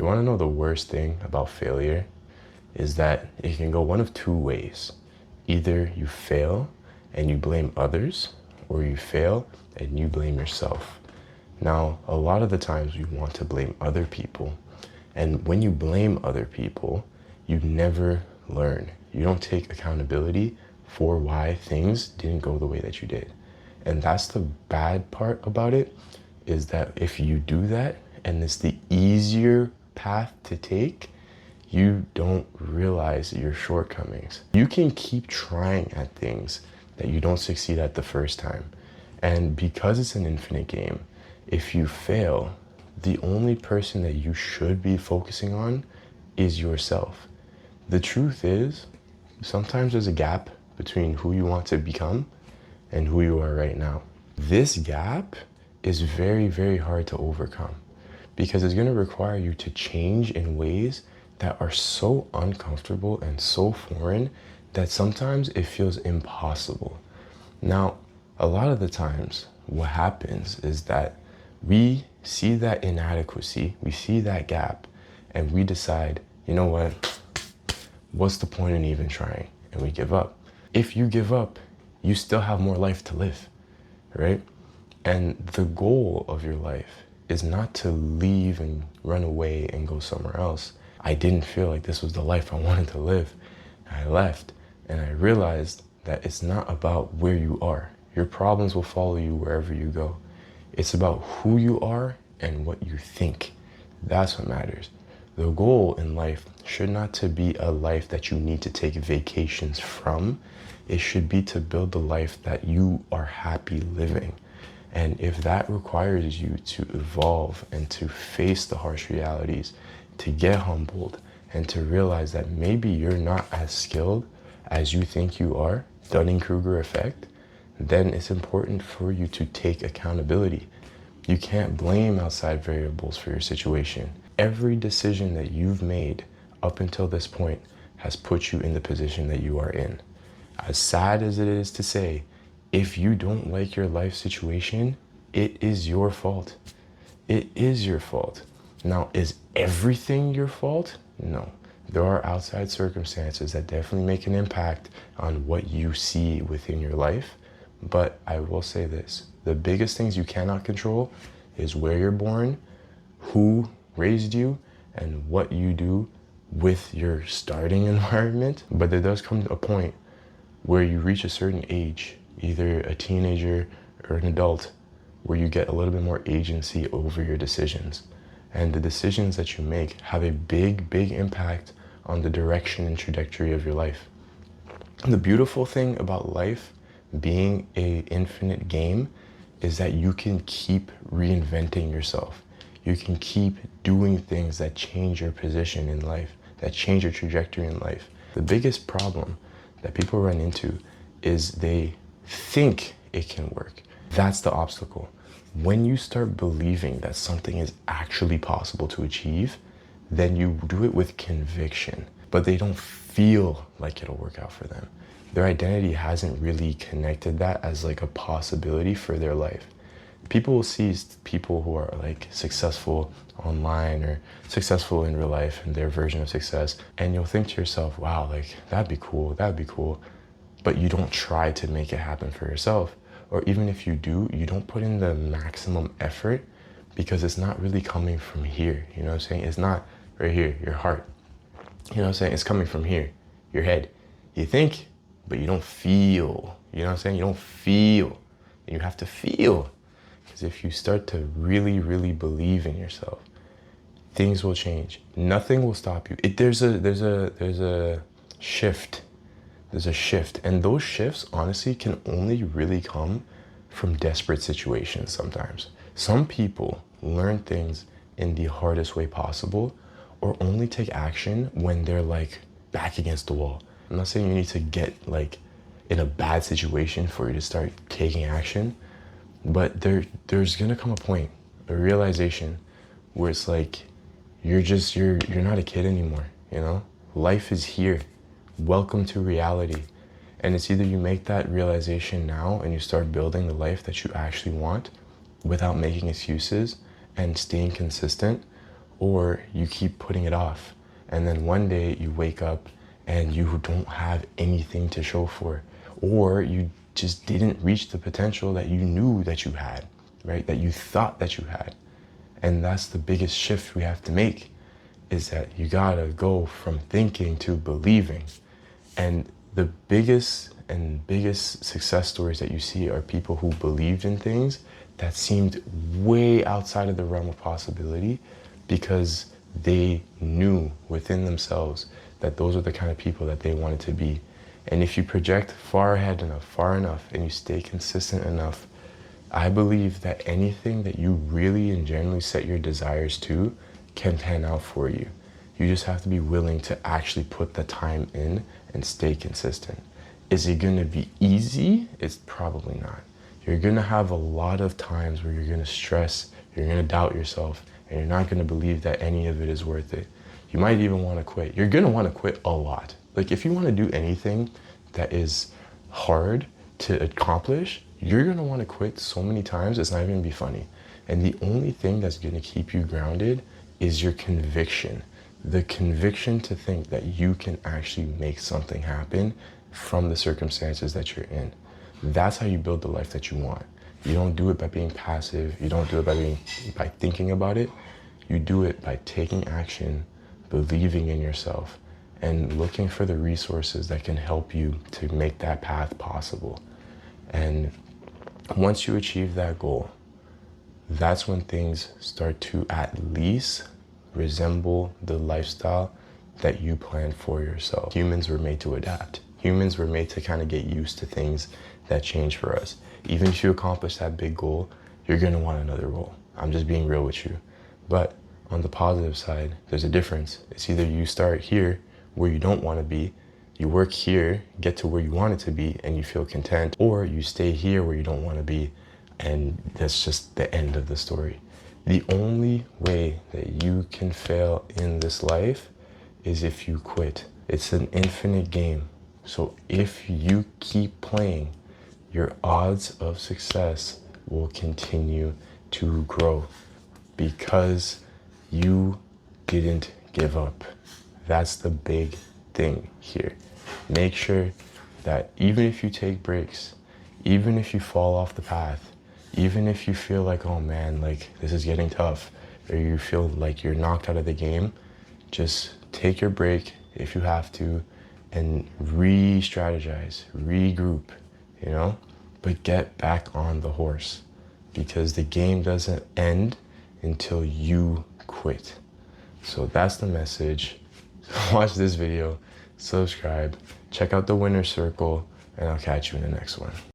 You want to know the worst thing about failure is that it can go one of two ways. Either you fail and you blame others, or you fail and you blame yourself. Now, a lot of the times we want to blame other people. And when you blame other people, you never learn. You don't take accountability for why things didn't go the way that you did. And that's the bad part about it, is that if you do that and it's the easier path to take, you don't realize your shortcomings. You can keep trying at things that you don't succeed at the first time. And because it's an infinite game, if you fail, the only person that you should be focusing on is yourself. The truth is, sometimes there's a gap between who you want to become and who you are right now. This gap is very, very hard to overcome because it's going to require you to change in ways that are so uncomfortable and so foreign that sometimes it feels impossible. Now, a lot of the times what happens is that we see that inadequacy, we see that gap, and we decide, you know what, what's the point in even trying? And we give up. If you give up, you still have more life to live, right? And the goal of your life is not to leave and run away and go somewhere else. I didn't feel like this was the life I wanted to live. I left and I realized that it's not about where you are. Your problems will follow you wherever you go. It's about who you are and what you think. That's what matters. The goal in life should not to be a life that you need to take vacations from. It should be to build the life that you are happy living. And if that requires you to evolve and to face the harsh realities, to get humbled and to realize that maybe you're not as skilled as you think you are, Dunning-Kruger effect, then it's important for you to take accountability. You can't blame outside variables for your situation. Every decision that you've made up until this point has put you in the position that you are in. As sad as it is to say, if you don't like your life situation, it is your fault. It is your fault. Now, is everything your fault? No. There are outside circumstances that definitely make an impact on what you see within your life. But I will say this, the biggest things you cannot control is where you're born, who raised you, and what you do with your starting environment. But there does come a point where you reach a certain age, either a teenager or an adult, where you get a little bit more agency over your decisions. And the decisions that you make have a big, big impact on the direction and trajectory of your life. And the beautiful thing about life being an infinite game is that you can keep reinventing yourself. You can keep doing things that change your position in life, that change your trajectory in life. The biggest problem that people run into is they think it can work. That's the obstacle. When you start believing that something is actually possible to achieve, then you do it with conviction, but they don't feel like it'll work out for them. Their identity hasn't really connected that as like a possibility for their life. People will see people who are like successful online or successful in real life and their version of success, and you'll think to yourself, wow, like that'd be cool, but you don't try to make it happen for yourself. Or even if you do, you don't put in the maximum effort because it's not really coming from here, you know what I'm saying? It's not right here, your heart. You know what I'm saying? It's coming from here, your head. You think, but you don't feel. You know what I'm saying? You don't feel. And you have to feel. Because if you start to really, really believe in yourself, things will change. Nothing will stop you. There's a shift. There's a shift. And those shifts, honestly, can only really come from desperate situations sometimes. Some people learn things in the hardest way possible or only take action when they're like back against the wall. I'm not saying you need to get like in a bad situation for you to start taking action, but there's gonna come a point, a realization where it's like you're not a kid anymore, you know? Life is here. Welcome to reality. And it's either you make that realization now and you start building the life that you actually want without making excuses and staying consistent, or you keep putting it off. And then one day you wake up and you don't have anything to show for it, or you just didn't reach the potential that you knew that you had, right? That you thought that you had. And that's the biggest shift we have to make, is that you gotta go from thinking to believing. And the biggest success stories that you see are people who believed in things that seemed way outside of the realm of possibility, because they knew within themselves that those are the kind of people that they wanted to be. And if you project far ahead enough, far enough, and you stay consistent enough, I believe that anything that you really and genuinely set your desires to can pan out for you. You just have to be willing to actually put the time in and stay consistent. Is it gonna be easy? It's probably not. You're gonna have a lot of times where you're gonna stress, you're gonna doubt yourself, and you're not gonna believe that any of it is worth it. You might even wanna quit. You're gonna wanna quit a lot. Like, if you wanna do anything that is hard to accomplish, you're gonna wanna quit so many times, it's not even gonna be funny. And the only thing that's gonna keep you grounded is your conviction. The conviction to think that you can actually make something happen from the circumstances that you're in. That's how you build the life that you want. You don't do it by being passive. You don't do it by thinking about it. You do it by taking action, believing in yourself, and looking for the resources that can help you to make that path possible. And once you achieve that goal, that's when things start to at least resemble the lifestyle that you planned for yourself. Humans were made to adapt. Humans were made to kind of get used to things that change for us. Even if you accomplish that big goal, you're gonna want another goal. I'm just being real with you. But on the positive side, there's a difference. It's either you start here where you don't want to be, you work here, get to where you want it to be, and you feel content, or you stay here where you don't want to be, and that's just the end of the story. The only way that you can fail in this life is if you quit. It's an infinite game. So if you keep playing, your odds of success will continue to grow because you didn't give up. That's the big thing here. Make sure that even if you take breaks, even if you fall off the path, even if you feel like, oh man, like this is getting tough, or you feel like you're knocked out of the game, just take your break if you have to and re-strategize, regroup, you know, but get back on the horse, because the game doesn't end until you quit. So that's the message. Watch this video, subscribe, check out the winner circle, and I'll catch you in the next one.